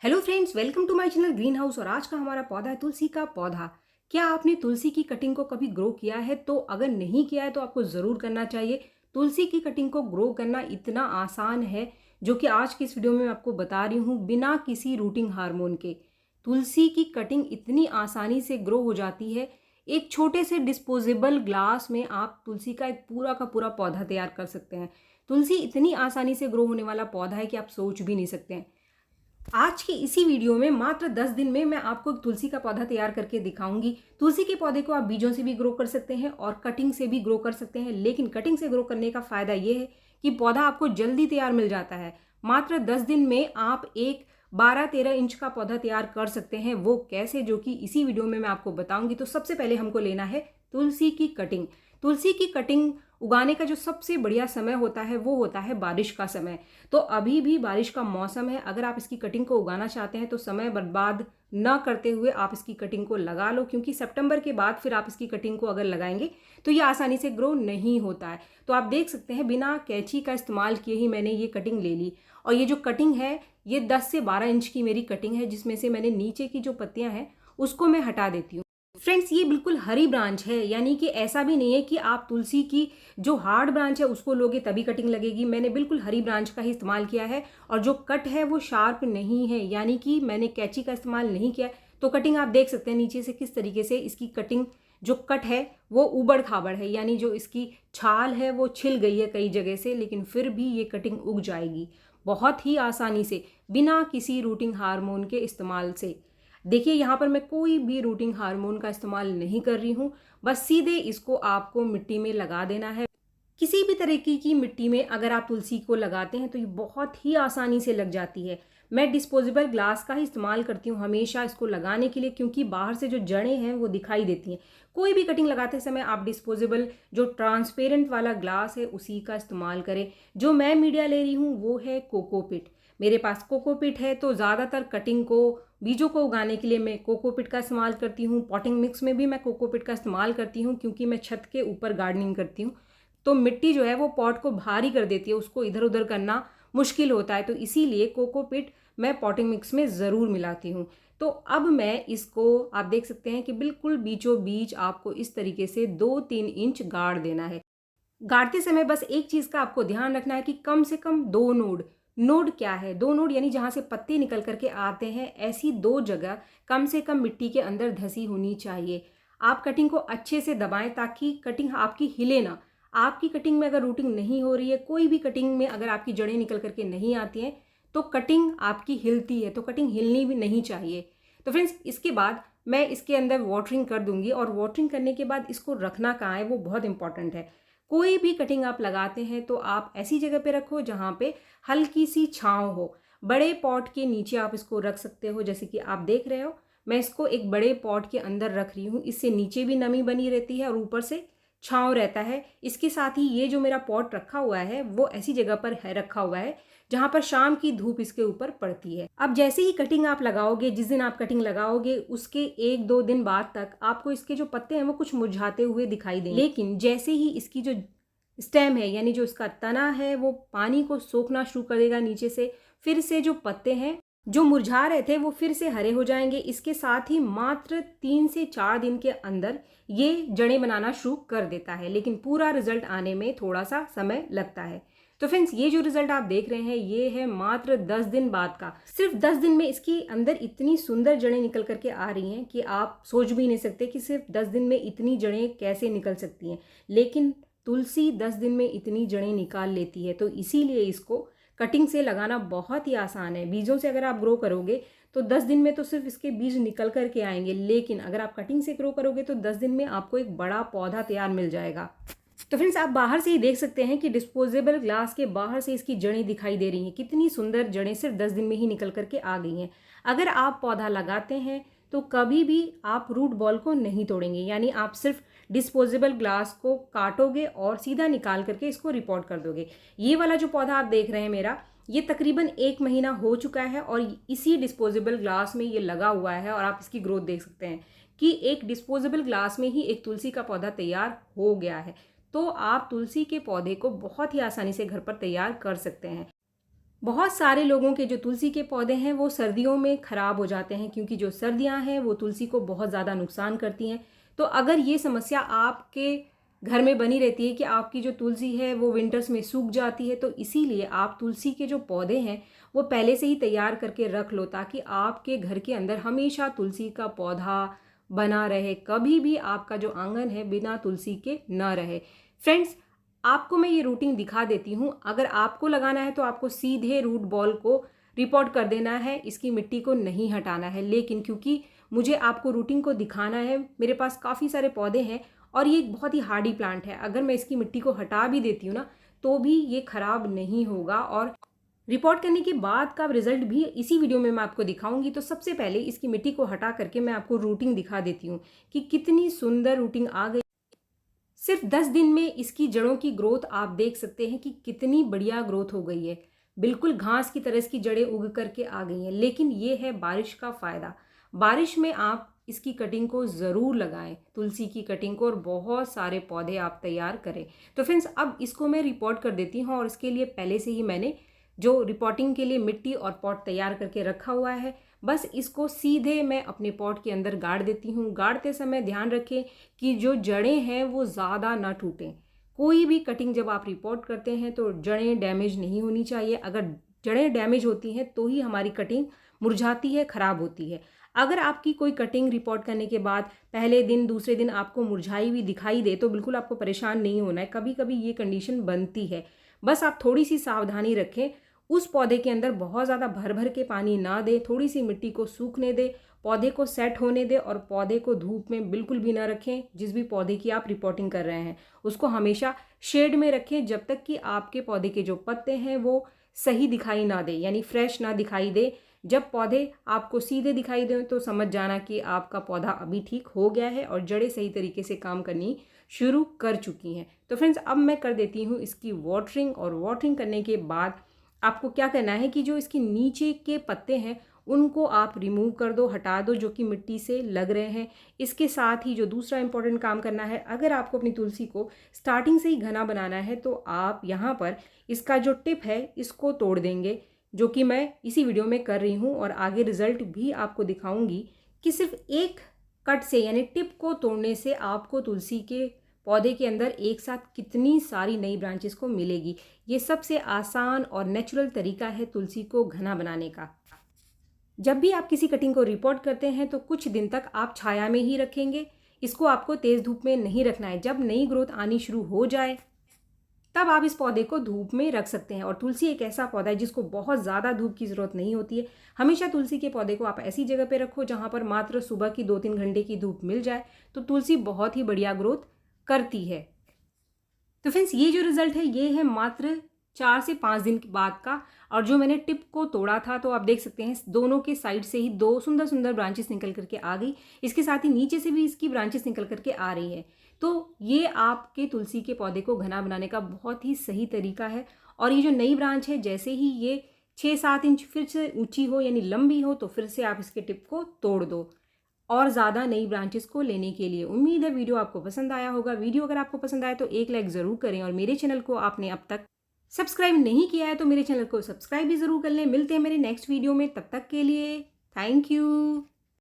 Hello friends, welcome to my channel green house. और आज का हमारा पौधा है तुलसी का पौधा। क्या आपने तुलसी की कटिंग को कभी ग्रो किया है? तो अगर नहीं किया है तो आपको ज़रूर करना चाहिए। तुलसी की कटिंग को ग्रो करना इतना आसान है, जो कि आज की इस वीडियो में मैं आपको बता रही हूँ, बिना किसी रूटिंग हार्मोन के। तुलसी की कटिंग इतनी आसानी से ग्रो हो जाती है। एक छोटे से डिस्पोजेबल ग्लास में आप तुलसी का एक पूरा का पूरा पौधा तैयार कर सकते हैं। तुलसी इतनी आसानी से ग्रो होने वाला पौधा है कि आप सोच भी नहीं सकते हैं। आज की इसी वीडियो में मात्र 10 दिन में मैं आपको एक तुलसी का पौधा तैयार करके दिखाऊंगी। तुलसी के पौधे को आप बीजों से भी ग्रो कर सकते हैं और कटिंग से भी ग्रो कर सकते हैं, लेकिन कटिंग से ग्रो करने का फायदा ये है कि पौधा आपको जल्दी तैयार मिल जाता है। मात्र 10 दिन में आप एक 12-13 इंच का पौधा तैयार कर सकते हैं। वो कैसे, जो कि इसी वीडियो में मैं आपको बताऊंगी। तो सबसे पहले हमको लेना है तुलसी की कटिंग। तुलसी की कटिंग उगाने का जो सबसे बढ़िया समय होता है वो होता है बारिश का समय। तो अभी भी बारिश का मौसम है। अगर आप इसकी कटिंग को उगाना चाहते हैं तो समय बर्बाद न करते हुए आप इसकी कटिंग को लगा लो, क्योंकि सितंबर के बाद फिर आप इसकी कटिंग को अगर लगाएंगे तो ये आसानी से ग्रो नहीं होता है। तो आप देख सकते हैं, बिना कैंची का इस्तेमाल किए ही मैंने ये कटिंग ले ली। और ये जो कटिंग है, ये 10 से 12 इंच की मेरी कटिंग है, जिसमें से मैंने नीचे की जो पत्तियां हैं उसको मैं हटा देती हूँ। फ्रेंड्स, ये बिल्कुल हरी ब्रांच है, यानी कि ऐसा भी नहीं है कि आप तुलसी की जो हार्ड ब्रांच है उसको लोगे तभी कटिंग लगेगी। मैंने बिल्कुल हरी ब्रांच का ही इस्तेमाल किया है। और जो कट है वो शार्प नहीं है, यानी कि मैंने कैंची का इस्तेमाल नहीं किया। तो कटिंग आप देख सकते हैं नीचे से किस तरीके से इसकी कटिंग जो कट है वो उबड़ खाबड़ है, यानी जो इसकी छाल है वो छिल गई है कई जगह से, लेकिन फिर भी ये कटिंग उग जाएगी बहुत ही आसानी से, बिना किसी रूटिंग हार्मोन के इस्तेमाल से। देखिए, यहाँ पर मैं कोई भी रूटिंग हार्मोन का इस्तेमाल नहीं कर रही हूँ। बस सीधे इसको आपको मिट्टी में लगा देना है। किसी भी तरीके की मिट्टी में अगर आप तुलसी को लगाते हैं तो ये बहुत ही आसानी से लग जाती है। मैं डिस्पोजेबल ग्लास का ही इस्तेमाल करती हूँ हमेशा इसको लगाने के लिए, क्योंकि बाहर से जो जड़ें हैं वो दिखाई देती हैं। कोई भी कटिंग लगाते समय आप डिस्पोजेबल जो ट्रांसपेरेंट वाला ग्लास है उसी का इस्तेमाल करें। जो मैं मीडिया ले रही हूँ वो है कोकोपीट। मेरे पास कोकोपीट है, तो ज़्यादातर कटिंग को, बीजों को उगाने के लिए मैं कोकोपीट का इस्तेमाल करती हूँ। पॉटिंग मिक्स में भी मैं कोकोपीट का इस्तेमाल करती हूँ, क्योंकि मैं छत के ऊपर गार्डनिंग करती हूँ। तो मिट्टी जो है वो पॉट को भारी कर देती है, उसको इधर उधर करना मुश्किल होता है। तो इसीलिए कोकोपीट मैं पॉटिंग मिक्स में ज़रूर मिलाती हूँ। तो अब मैं इसको, आप देख सकते हैं कि बिल्कुल बीचों बीच आपको इस तरीके से 2-3 इंच गाड़ देना है। गाड़ते समय बस एक चीज़ का आपको ध्यान रखना है कि कम से कम 2 नोड। नोड क्या है? 2 नोड यानी जहाँ से पत्ते निकल करके आते हैं, ऐसी 2 जगह कम से कम मिट्टी के अंदर धसी होनी चाहिए। आप कटिंग को अच्छे से दबाएं ताकि कटिंग आपकी हिले ना। आपकी कटिंग में अगर रूटिंग नहीं हो रही है, कोई भी कटिंग में अगर आपकी जड़ें निकल करके नहीं आती हैं, तो कटिंग आपकी हिलती है, तो कटिंग हिलनी भी नहीं चाहिए। तो फ्रेंड्स, इसके बाद मैं इसके अंदर वाटरिंग कर दूंगी। और वाटरिंग करने के बाद इसको रखना कहाँ है वो बहुत इंपॉर्टेंट है। कोई भी कटिंग आप लगाते हैं तो आप ऐसी जगह पे रखो जहाँ पे हल्की सी छांव हो। बड़े पॉट के नीचे आप इसको रख सकते हो, जैसे कि आप देख रहे हो मैं इसको एक बड़े पॉट के अंदर रख रही हूँ। इससे नीचे भी नमी बनी रहती है और ऊपर से छांव रहता है। इसके साथ ही ये जो मेरा पॉट रखा हुआ है वो ऐसी जगह पर है रखा हुआ है जहाँ पर शाम की धूप इसके ऊपर पड़ती है। अब जैसे ही कटिंग आप लगाओगे, जिस दिन आप कटिंग लगाओगे उसके 1-2 दिन बाद तक आपको इसके जो पत्ते हैं वो कुछ मुरझाते हुए दिखाई देंगे। लेकिन जैसे ही इसकी जो स्टेम है, यानी जो इसका तना है, वो पानी को सोखना शुरू करेगा नीचे से, फिर से जो पत्ते हैं जो मुरझा रहे थे वो फिर से हरे हो जाएंगे। इसके साथ ही मात्र 3 से 4 दिन के अंदर ये जड़ें बनाना शुरू कर देता है, लेकिन पूरा रिजल्ट आने में थोड़ा सा समय लगता है। तो फ्रेंड्स, ये जो रिजल्ट आप देख रहे हैं ये है मात्र 10 दिन बाद का। सिर्फ 10 दिन में इसके अंदर इतनी सुंदर जड़ें निकल करके आ रही हैं कि आप सोच भी नहीं सकते कि सिर्फ 10 दिन में इतनी जड़ें कैसे निकल सकती हैं। लेकिन तुलसी 10 दिन में इतनी जड़ें निकाल लेती है, तो इसीलिए इसको कटिंग से लगाना बहुत ही आसान है। बीजों से अगर आप ग्रो करोगे तो 10 दिन में तो सिर्फ इसके बीज निकल करके आएंगे, लेकिन अगर आप कटिंग से ग्रो करोगे तो 10 दिन में आपको एक बड़ा पौधा तैयार मिल जाएगा। तो फ्रेंड्स, आप बाहर से ही देख सकते हैं कि डिस्पोजेबल ग्लास के बाहर से इसकी जड़ें दिखाई दे रही हैं। कितनी सुंदर जड़ें सिर्फ 10 दिन में ही निकल करके आ गई हैं। अगर आप पौधा लगाते हैं तो कभी भी आप रूट बॉल को नहीं तोड़ेंगे, यानी आप सिर्फ डिस्पोजेबल ग्लास को काटोगे और सीधा निकाल करके इसको रिपोर्ट कर दोगे। ये वाला जो पौधा आप देख रहे हैं मेरा, ये तकरीबन 1 महीना हो चुका है और इसी डिस्पोजेबल ग्लास में ये लगा हुआ है। और आप इसकी ग्रोथ देख सकते हैं कि एक डिस्पोजेबल ग्लास में ही एक तुलसी का पौधा तैयार हो गया है। तो आप तुलसी के पौधे को बहुत ही आसानी से घर पर तैयार कर सकते हैं। बहुत सारे लोगों के जो तुलसी के पौधे हैं वो सर्दियों में ख़राब हो जाते हैं, क्योंकि जो सर्दियां हैं वो तुलसी को बहुत ज़्यादा नुकसान करती हैं। तो अगर ये समस्या आपके घर में बनी रहती है कि आपकी जो तुलसी है वो विंटर्स में सूख जाती है, तो इसीलिए आप तुलसी के जो पौधे हैं वो पहले से ही तैयार करके रख लो, ताकि आपके घर के अंदर हमेशा तुलसी का पौधा बना रहे, कभी भी आपका जो आंगन है बिना तुलसी के न रहे। फ्रेंड्स, आपको मैं ये रूटिंग दिखा देती हूँ। अगर आपको लगाना है तो आपको सीधे रूट बॉल को रिपोर्ट कर देना है, इसकी मिट्टी को नहीं हटाना है। लेकिन क्योंकि मुझे आपको रूटिंग को दिखाना है, मेरे पास काफ़ी सारे पौधे हैं और ये एक बहुत ही हार्डी प्लांट है, अगर मैं इसकी मिट्टी को हटा भी देती हूँ ना तो भी ये ख़राब नहीं होगा, और रिपोर्ट करने के बाद का रिजल्ट भी इसी वीडियो में मैं आपको दिखाऊंगी। तो सबसे पहले इसकी मिट्टी को हटा करके मैं आपको रूटिंग दिखा देती हूँ कि कितनी सुंदर रूटिंग आ गई। सिर्फ 10 दिन में इसकी जड़ों की ग्रोथ आप देख सकते हैं कि कितनी बढ़िया ग्रोथ हो गई है। बिल्कुल घास की तरह इसकी जड़ें उग करके आ गई हैं। लेकिन ये है बारिश का फ़ायदा। बारिश में आप इसकी कटिंग को ज़रूर लगाएं, तुलसी की कटिंग को, और बहुत सारे पौधे आप तैयार करें। तो फ्रेंड्स, अब इसको मैं रिपोर्ट कर देती हूँ, और इसके लिए पहले से ही मैंने जो रिपोर्टिंग के लिए मिट्टी और पॉट तैयार करके रखा हुआ है, बस इसको सीधे मैं अपने पॉट के अंदर गाड़ देती हूँ। गाड़ते समय ध्यान रखें कि जो जड़ें हैं वो ज़्यादा ना टूटें। कोई भी कटिंग जब आप रिपोर्ट करते हैं तो जड़ें डैमेज नहीं होनी चाहिए। अगर जड़ें डैमेज होती हैं तो ही हमारी कटिंग मुरझाती है, ख़राब होती है। अगर आपकी कोई कटिंग रिपोर्ट करने के बाद पहले दिन दूसरे दिन आपको मुरझाई हुई दिखाई दे तो बिल्कुल आपको परेशान नहीं होना है। कभी कभी ये कंडीशन बनती है, बस आप थोड़ी सी सावधानी रखें। उस पौधे के अंदर बहुत ज़्यादा भर भर के पानी ना दें, थोड़ी सी मिट्टी को सूखने दें, पौधे को सेट होने दें, और पौधे को धूप में बिल्कुल भी ना रखें। जिस भी पौधे की आप रिपोर्टिंग कर रहे हैं उसको हमेशा शेड में रखें, जब तक कि आपके पौधे के जो पत्ते हैं वो सही दिखाई ना दे, यानी फ्रेश ना दिखाई दे। जब पौधे आपको सीधे दिखाई दें तो समझ जाना कि आपका पौधा अभी ठीक हो गया है और जड़ें सही तरीके से काम करनी शुरू कर चुकी हैं। तो फ्रेंड्स, अब मैं कर देती हूँ इसकी वाटरिंग, और वाटरिंग करने के बाद आपको क्या करना है कि जो इसके नीचे के पत्ते हैं उनको आप रिमूव कर दो, हटा दो, जो कि मिट्टी से लग रहे हैं। इसके साथ ही जो दूसरा इंपॉर्टेंट काम करना है, अगर आपको अपनी तुलसी को स्टार्टिंग से ही घना बनाना है तो आप यहाँ पर इसका जो टिप है इसको तोड़ देंगे, जो कि मैं इसी वीडियो में कर रही हूँ, और आगे रिजल्ट भी आपको दिखाऊंगी कि सिर्फ एक कट से, यानी टिप को तोड़ने से आपको तुलसी के पौधे के अंदर एक साथ कितनी सारी नई ब्रांचेस को मिलेगी। ये सबसे आसान और नेचुरल तरीका है तुलसी को घना बनाने का। जब भी आप किसी कटिंग को रिपोर्ट करते हैं तो कुछ दिन तक आप छाया में ही रखेंगे। इसको आपको तेज़ धूप में नहीं रखना है। जब नई ग्रोथ आनी शुरू हो जाए तब आप इस पौधे को धूप में रख सकते हैं। और तुलसी एक ऐसा पौधा है जिसको बहुत ज़्यादा धूप की ज़रूरत नहीं होती है। हमेशा तुलसी के पौधे को आप ऐसी जगह पे रखो जहाँ पर मात्र सुबह की 2-3 घंटे की धूप मिल जाए, तो तुलसी बहुत ही बढ़िया ग्रोथ करती है। तो फ्रेंड्स, ये जो रिजल्ट है ये है मात्र 4 से 5 दिन के बाद का। और जो मैंने टिप को तोड़ा था तो आप देख सकते हैं दोनों के साइड से ही 2 सुंदर सुंदर ब्रांचेस निकल करके आ गई। इसके साथ ही नीचे से भी इसकी ब्रांचेस निकल करके आ रही है। तो ये आपके तुलसी के पौधे को घना बनाने का बहुत ही सही तरीका है। और ये जो नई ब्रांच है, जैसे ही ये 6-7 इंच फिर से ऊंची हो, यानी लंबी हो, तो फिर से आप इसके टिप को तोड़ दो और ज़्यादा नई ब्रांचेस को लेने के लिए। उम्मीद है वीडियो आपको पसंद आया होगा। वीडियो अगर आपको पसंद आया तो एक लाइक ज़रूर करें, और मेरे चैनल को आपने अब तक सब्सक्राइब नहीं किया है तो मेरे चैनल को सब्सक्राइब भी ज़रूर कर लें। मिलते हैं मेरे नेक्स्ट वीडियो में, तब तक के लिए थैंक यू।